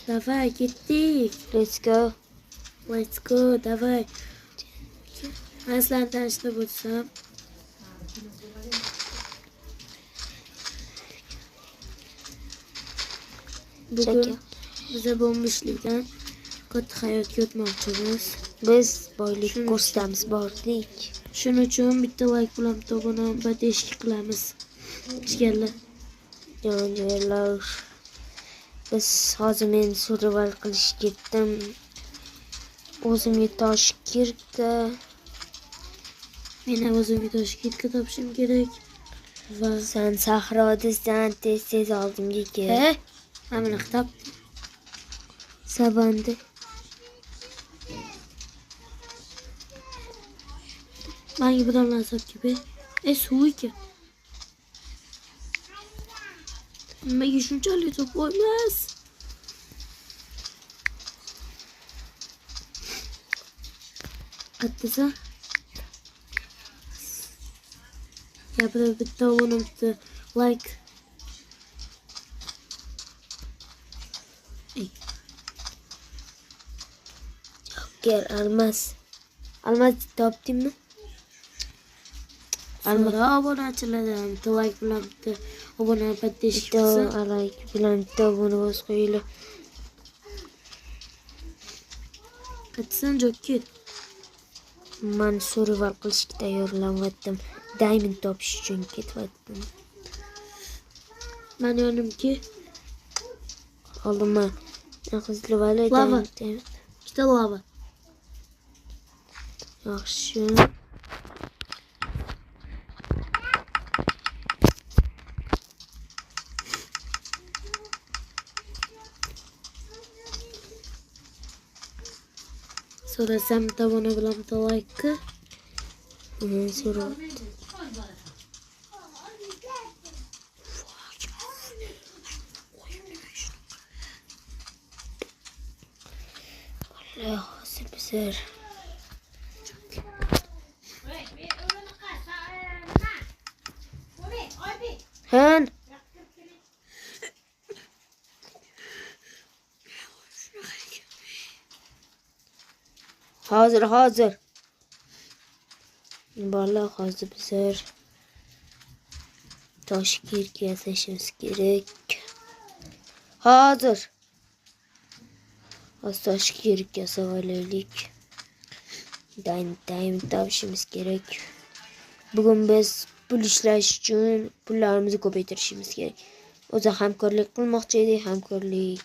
Давай, ketdik. Let's go. Let's go, давай. Men sizlarni tanishtirib o'tsam. Bugun biza bo'lmishlikdan katta hayotga o'tmoqchimiz. Biz boylik kursdamiz bordik. Shuning uchun bitta like bilan bitta obuna va teshik qilamiz. Ishgallar. Jonlar. Biz hozir men survival qilish ketdim. O'zimga tosh kirdi. Men ham o'zimga tosh kirdi topishim kerak. Va Sen sahrodasan, tez oldimga kel. Mana xitob. Savanda. Menga bir dona sotib ber. Suv ekan. Nimaga shunchalik top qo'ymas? Attisa. Ya bitta obuna bitta like. Gel almaz. Almaz topdingmi? Almada obunachilar bitta like bilan bitta obuna patish Bitta like bilan bitta obuna bos qo'yinglar. Qatsan jokki. Men survival qilishga tayyorlanyaptim. Diamond topish uchun ketyaptim. Men yonimki Oldim. Qizli vali lava. diamond. Ikkita lava. Yaxshi. So'rasam bitta obuna bilan bitta like. So'rab. Hozir bizlar Han. Hozir. Bolalar hozir bizlar tosh kirk yasashimiz kerak. Hozir tosh kirk yasab olaylik. Diamond topishimiz kerak. Bugun biz pul ishlash uchun pullarimizni ko'paytirishimiz kerak. O'zi hamkorlik qilmoqchi edik, hamkorlik